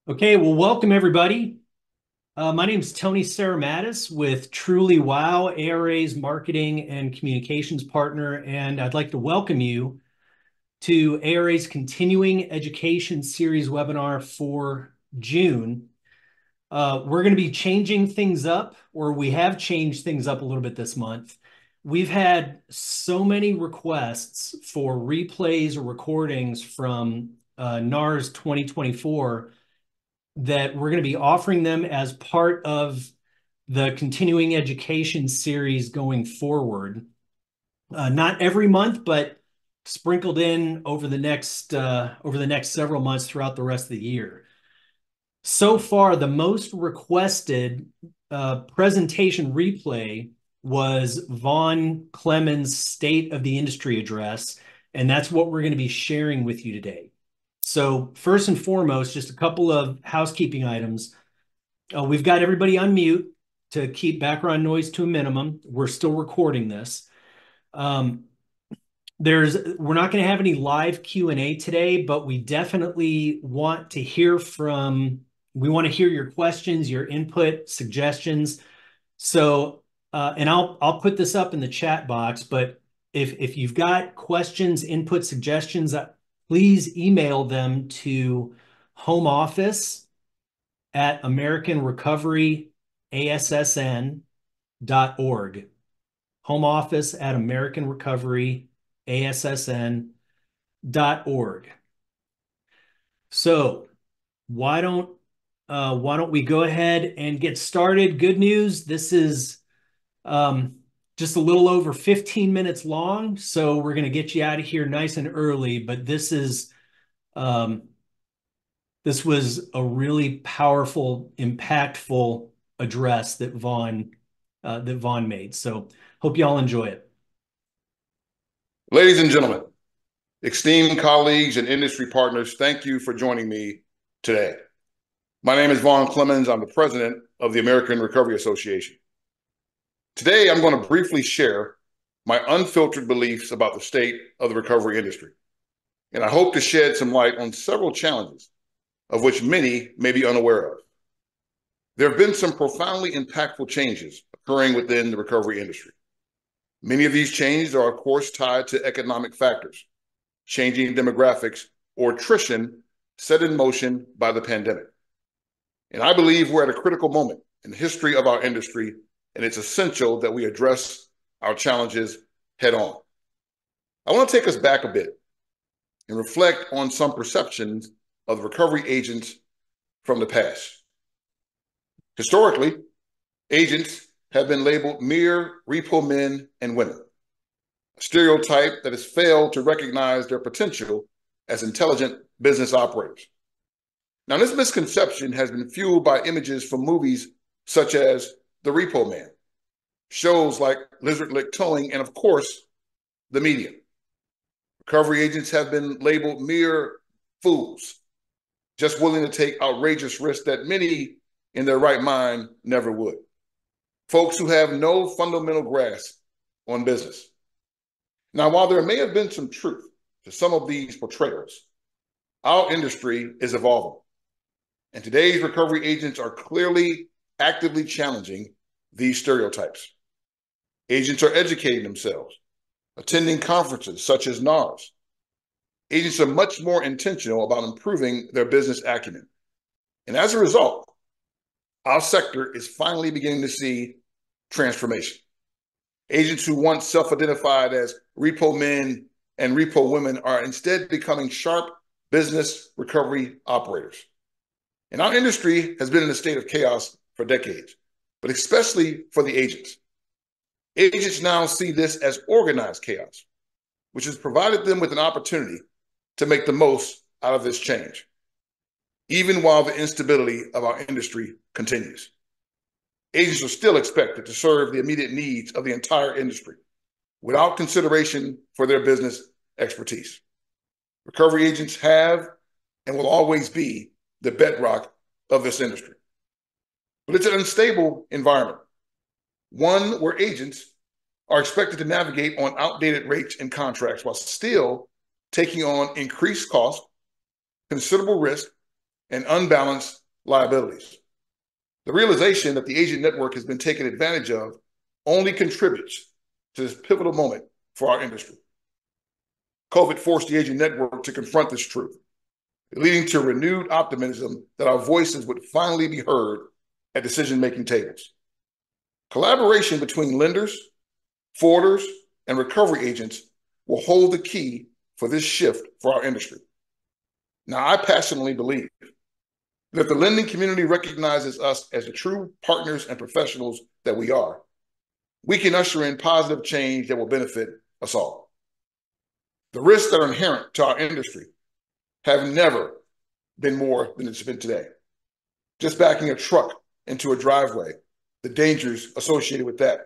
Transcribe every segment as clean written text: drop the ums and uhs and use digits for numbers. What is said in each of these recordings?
Okay, well, welcome everybody. My name is Tony Saramatis with Truly Wow, ARA's marketing and communications partner, and I'd like to welcome you to ARA's Continuing Education Series webinar for June. We're going to be changing things up, or we have changed things up a little bit this month. We've had so many requests for replays or recordings from NARS 2024 that we're going to be offering them as part of the continuing education series going forward. Not every month, but sprinkled in over the next several months throughout the rest of the year. So far, the most requested presentation replay was Vaughn Clemmons' State of the Industry address, and that's what we're going to be sharing with you today. So first and foremost, just a couple of housekeeping items. We've got everybody on mute to keep background noise to a minimum. We're still recording this. Um, we're not going to have any live Q&A today, but we definitely want to hear we want to hear your questions, your input, suggestions. So, and I'll put this up in the chat box, but if you've got questions, input, suggestions, please email them to home office at americanrecoveryassn.org. Home office at americanrecoveryassn.org. So why don't we go ahead and get started? Good news. This is just a little over 15 minutes long, so we're going to get you out of here nice and early. But this was a really powerful, impactful address that Vaughn made. So hope y'all enjoy it. Ladies and gentlemen, esteemed colleagues and industry partners, thank you for joining me today. My name is Vaughn Clemmons. I'm the president of the American Recovery Association. Today, I'm going to briefly share my unfiltered beliefs about the state of the recovery industry. And I hope to shed some light on several challenges of which many may be unaware of. There have been some profoundly impactful changes occurring within the recovery industry. Many of these changes are, of course, tied to economic factors, changing demographics, or attrition set in motion by the pandemic. And I believe we're at a critical moment in the history of our industry, and it's essential that we address our challenges head on. I want to take us back a bit and reflect on some perceptions of the recovery agents from the past. Historically, agents have been labeled mere repo men and women, a stereotype that has failed to recognize their potential as intelligent business operators. Now, this misconception has been fueled by images from movies such as The Repo Man, shows like Lizard Lick Towing, and of course, the media. Recovery agents have been labeled mere fools, just willing to take outrageous risks that many in their right mind never would. Folks who have no fundamental grasp on business. Now, while there may have been some truth to some of these portrayals, our industry is evolving. And today's recovery agents are clearly actively challenging these stereotypes. Agents are educating themselves, attending conferences such as NARS. Agents are much more intentional about improving their business acumen. And as a result, our sector is finally beginning to see transformation. Agents who once self-identified as repo men and repo women are instead becoming sharp business recovery operators. And our industry has been in a state of chaos for decades, but especially for the agents. Agents now see this as organized chaos, which has provided them with an opportunity to make the most out of this change, even while the instability of our industry continues. Agents are still expected to serve the immediate needs of the entire industry without consideration for their business expertise. Recovery agents have and will always be the bedrock of this industry. But it's an unstable environment, one where agents are expected to navigate on outdated rates and contracts while still taking on increased cost, considerable risk, and unbalanced liabilities. The realization that the agent network has been taken advantage of only contributes to this pivotal moment for our industry. COVID forced the agent network to confront this truth, leading to renewed optimism that our voices would finally be heard at decision-making tables. Collaboration between lenders, forwarders, and recovery agents will hold the key for this shift for our industry. Now, I passionately believe that if the lending community recognizes us as the true partners and professionals that we are, we can usher in positive change that will benefit us all. The risks that are inherent to our industry have never been more than it's been today. Just backing a truck into a driveway, the dangers associated with that,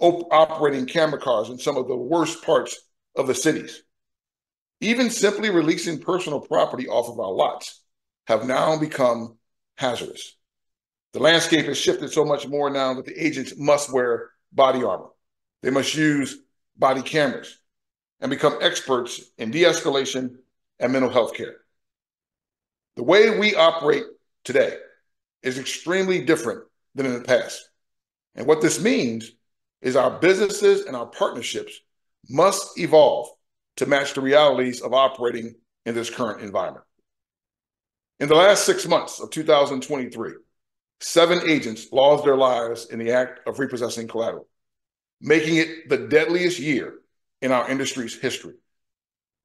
operating camera cars in some of the worst parts of the cities. Even simply releasing personal property off of our lots have now become hazardous. The landscape has shifted so much more now that the agents must wear body armor. They must use body cameras and become experts in de-escalation and mental health care. The way we operate today is extremely different than in the past. And what this means is our businesses and our partnerships must evolve to match the realities of operating in this current environment. In the last 6 months of 2023, 7 agents lost their lives in the act of repossessing collateral, making it the deadliest year in our industry's history.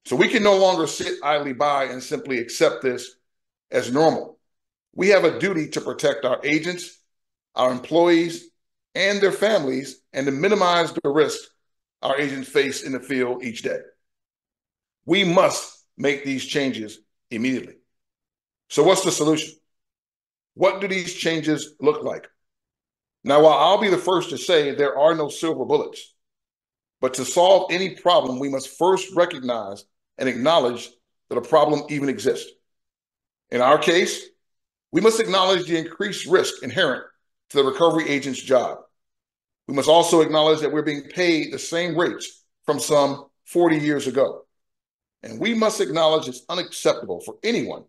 So we can no longer sit idly by and simply accept this as normal. We have a duty to protect our agents, our employees, and their families, and to minimize the risk our agents face in the field each day. We must make these changes immediately. So what's the solution? What do these changes look like? Now, while I'll be the first to say there are no silver bullets, but to solve any problem, we must first recognize and acknowledge that a problem even exists. In our case, we must acknowledge the increased risk inherent to the recovery agent's job. We must also acknowledge that we're being paid the same rates from some 40 years ago. And we must acknowledge it's unacceptable for anyone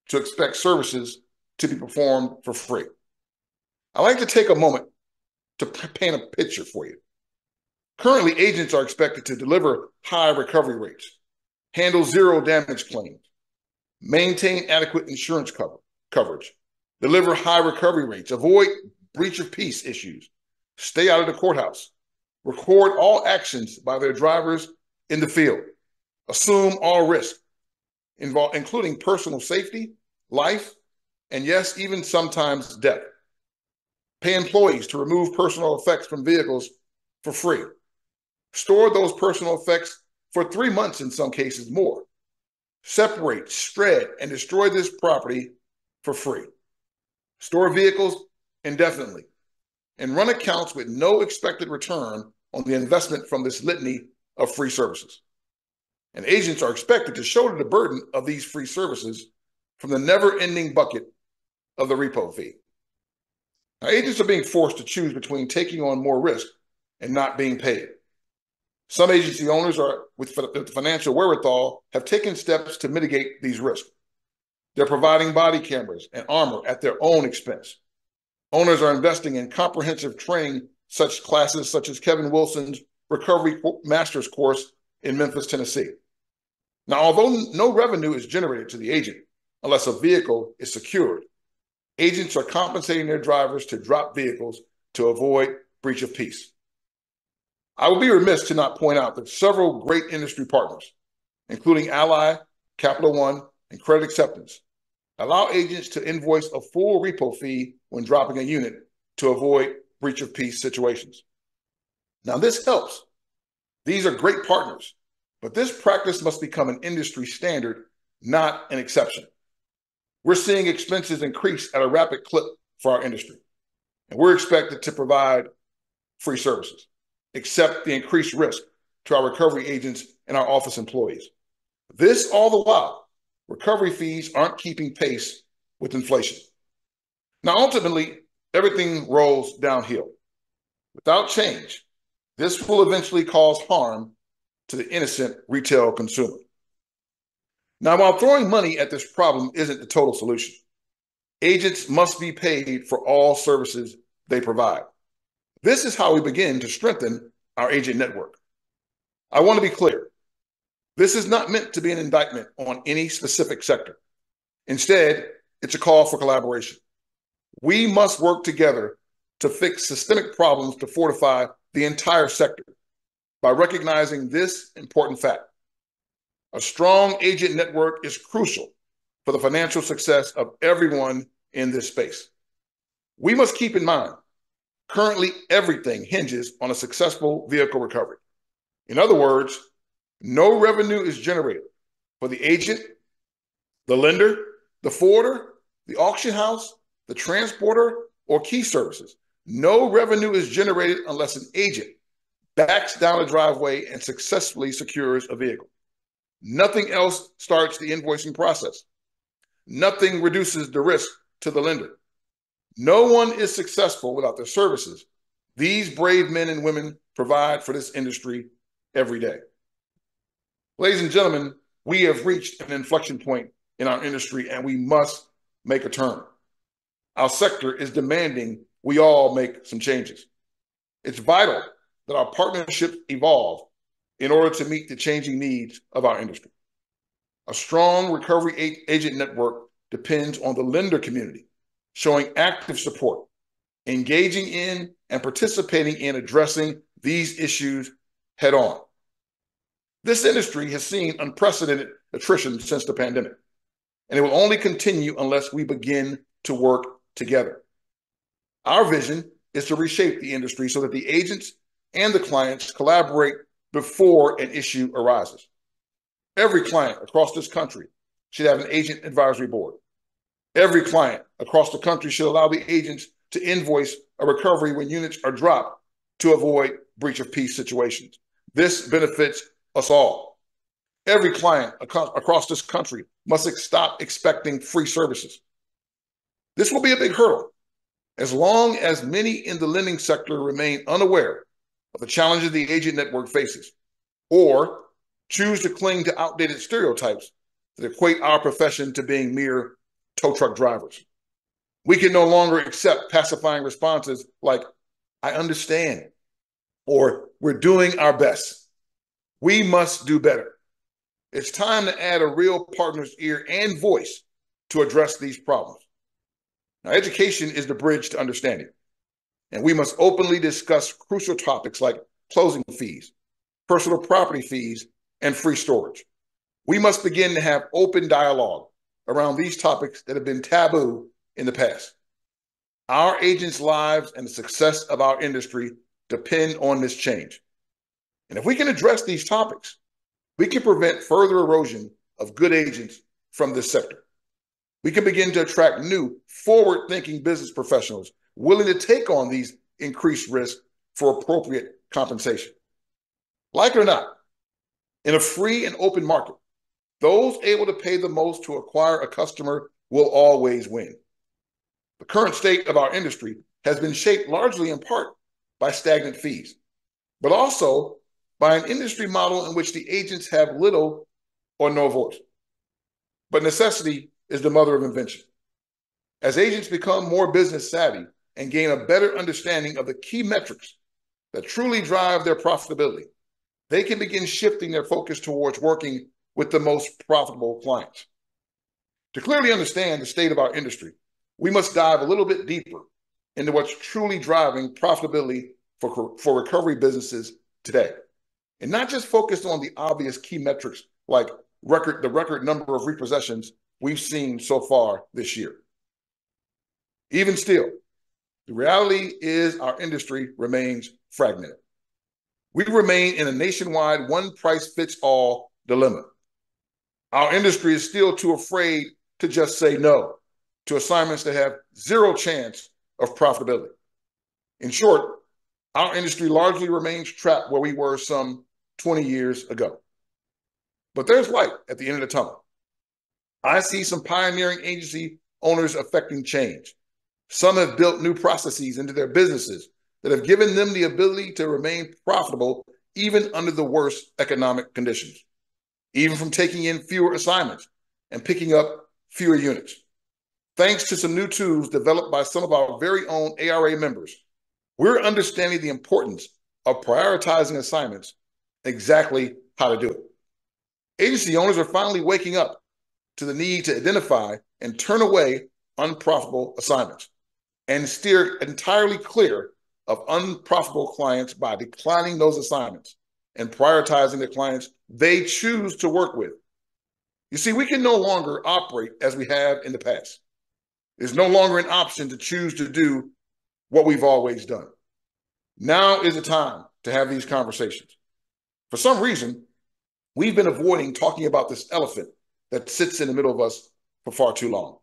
to expect services to be performed for free. I'd like to take a moment to paint a picture for you. Currently, agents are expected to deliver high recovery rates, handle zero damage claims, maintain adequate insurance coverage, deliver high recovery rates, avoid breach of peace issues, stay out of the courthouse, record all actions by their drivers in the field, assume all risk, including personal safety, life, and yes, even sometimes death. Pay employees to remove personal effects from vehicles for free. Store those personal effects for 3 months, in some cases more. Separate, shred, and destroy this property for free. Store vehicles indefinitely, and run accounts with no expected return on the investment from this litany of free services. And agents are expected to shoulder the burden of these free services from the never-ending bucket of the repo fee. Now, agents are being forced to choose between taking on more risk and not being paid. Some agency owners with financial wherewithal have taken steps to mitigate these risks. They're providing body cameras and armor at their own expense. Owners are investing in comprehensive training, such classes such as Kevin Wilson's Recovery Master's course in Memphis, Tennessee. Now, although no revenue is generated to the agent unless a vehicle is secured, agents are compensating their drivers to drop vehicles to avoid breach of peace. I would be remiss to not point out that several great industry partners, including Ally, Capital One, and Credit Acceptance, allow agents to invoice a full repo fee when dropping a unit to avoid breach of peace situations. Now, this helps. These are great partners, but this practice must become an industry standard, not an exception. We're seeing expenses increase at a rapid clip for our industry, and we're expected to provide free services, accept the increased risk to our recovery agents and our office employees. This all the while, recovery fees aren't keeping pace with inflation. Now, ultimately, everything rolls downhill. Without change, this will eventually cause harm to the innocent retail consumer. Now, while throwing money at this problem isn't the total solution, Agents must be paid for all services they provide. This is how we begin to strengthen our agent network. I want to be clear. This is not meant to be an indictment on any specific sector. Instead, it's a call for collaboration. We must work together to fix systemic problems to fortify the entire sector by recognizing this important fact. A strong agent network is crucial for the financial success of everyone in this space. We must keep in mind, currently everything hinges on a successful vehicle recovery. In other words, no revenue is generated for the agent, the lender, the forwarder, the auction house, the transporter, or key services. No revenue is generated unless an agent backs down a driveway and successfully secures a vehicle. Nothing else starts the invoicing process. Nothing reduces the risk to the lender. No one is successful without the services these brave men and women provide for this industry every day. Ladies and gentlemen, we have reached an inflection point in our industry and we must make a turn. Our sector is demanding we all make some changes. It's vital that our partnerships evolve in order to meet the changing needs of our industry. A strong recovery agent network depends on the lender community showing active support, engaging in and participating in addressing these issues head on. This industry has seen unprecedented attrition since the pandemic, and it will only continue unless we begin to work together. Our vision is to reshape the industry so that the agents and the clients collaborate before an issue arises. Every client across this country should have an agent advisory board. Every client across the country should allow the agents to invoice a recovery when units are dropped to avoid breach of peace situations. This benefits us all. Every client across this country must stop expecting free services. This will be a big hurdle. As long as many in the lending sector remain unaware of the challenges the agent network faces, or choose to cling to outdated stereotypes that equate our profession to being mere tow truck drivers. We can no longer accept pacifying responses like, "I understand," or "we're doing our best." We must do better. It's time to add a real partner's ear and voice to address these problems. Now, education is the bridge to understanding, and we must openly discuss crucial topics like closing fees, personal property fees, and free storage. We must begin to have open dialogue around these topics that have been taboo in the past. Our agents' lives and the success of our industry depend on this change. And if we can address these topics, we can prevent further erosion of good agents from this sector. We can begin to attract new, forward-thinking business professionals willing to take on these increased risks for appropriate compensation. Like it or not, in a free and open market, those able to pay the most to acquire a customer will always win. The current state of our industry has been shaped largely in part by stagnant fees, but also by an industry model in which the agents have little or no voice. But necessity is the mother of invention. As agents become more business savvy and gain a better understanding of the key metrics that truly drive their profitability, they can begin shifting their focus towards working with the most profitable clients. To clearly understand the state of our industry, we must dive a little bit deeper into what's truly driving profitability for recovery businesses today. And not just focus on the obvious key metrics like the record number of repossessions we've seen so far this year. Even still, the reality is our industry remains fragmented. We remain in a nationwide one-price-fits-all dilemma. Our industry is still too afraid to just say no to assignments that have zero chance of profitability. In short, our industry largely remains trapped where we were some 20 years ago. But there's light at the end of the tunnel. I see some pioneering agency owners affecting change. Some have built new processes into their businesses that have given them the ability to remain profitable even under the worst economic conditions, even from taking in fewer assignments and picking up fewer units. thanks to some new tools developed by some of our very own ARA members, we're understanding the importance of prioritizing assignments, exactly how to do it. Agency owners are finally waking up to the need to identify and turn away unprofitable assignments and steer entirely clear of unprofitable clients by declining those assignments and prioritizing the clients they choose to work with. You see, we can no longer operate as we have in the past. There's no longer an option to choose to do what we've always done. Now is the time to have these conversations. For some reason, we've been avoiding talking about this elephant that sits in the middle of us for far too long.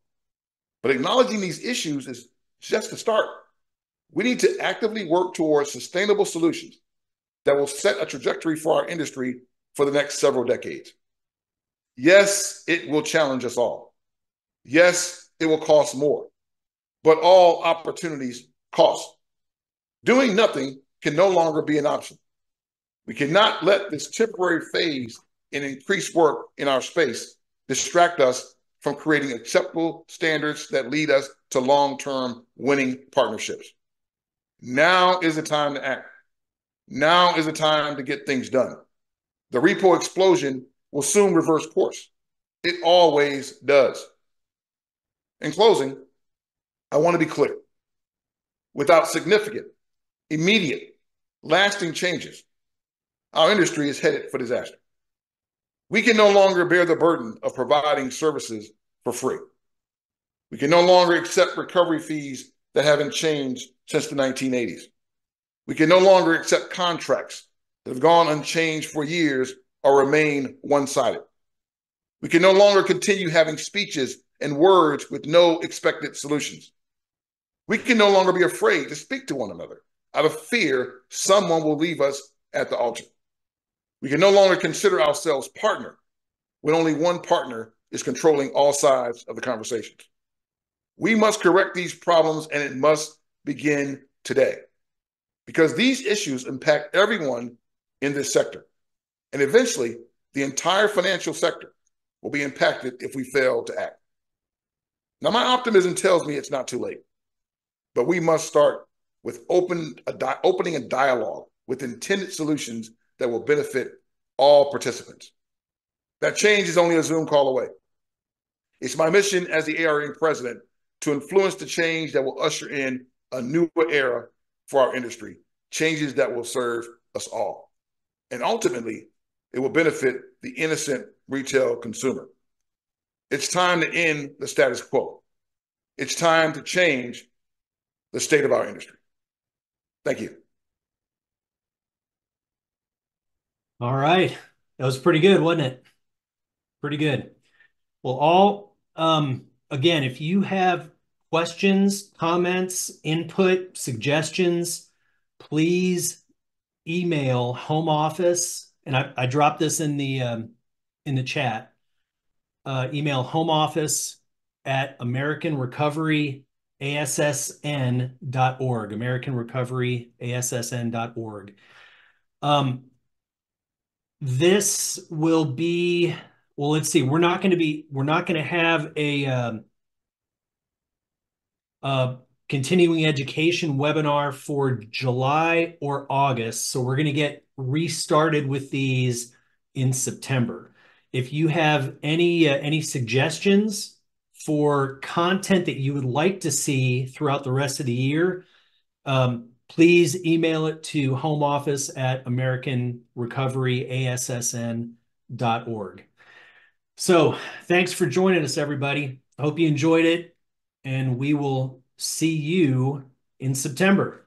But acknowledging these issues is just a start. We need to actively work towards sustainable solutions that will set a trajectory for our industry for the next several decades. Yes, it will challenge us all. Yes, it will cost more, but all opportunities cost. Doing nothing can no longer be an option. We cannot let this temporary phase in increased work in our space distract us from creating acceptable standards that lead us to long-term winning partnerships. Now is the time to act. Now is the time to get things done. The repo explosion will soon reverse course. It always does. In closing, I want to be clear. Without significant, immediate, lasting changes, our industry is headed for disaster. We can no longer bear the burden of providing services for free. We can no longer accept recovery fees that haven't changed since the 1980s. We can no longer accept contracts that have gone unchanged for years or remain one-sided. We can no longer continue having speeches and words with no expected solutions. We can no longer be afraid to speak to one another out of fear someone will leave us at the altar. We can no longer consider ourselves partner when only one partner is controlling all sides of the conversations. We must correct these problems, and it must begin today, because these issues impact everyone in this sector, and eventually the entire financial sector will be impacted if we fail to act. Now, my optimism tells me it's not too late, but we must start with opening a dialogue with intended solutions that will benefit all participants. That change is only a Zoom call away. It's my mission as the ARA president to influence the change that will usher in a new era for our industry, changes that will serve us all. And ultimately, it will benefit the innocent retail consumer. It's time to end the status quo. It's time to change the state of our industry. Thank you. All right. That was pretty good, wasn't it? Pretty good. Well, again, if you have questions, comments, input, suggestions, please email home office. And I dropped this in the chat. Email home office at AmericanRecoveryASSN.org, AmericanRecoveryASSN.org. This will be, well, let's see, we're not going to have a continuing education webinar for July or August. So we're going to get restarted with these in September. If you have any suggestions for content that you would like to see throughout the rest of the year, please email it to home office at AmericanRecoveryASSN.org. So thanks for joining us, everybody. I hope you enjoyed it, and we will see you in September.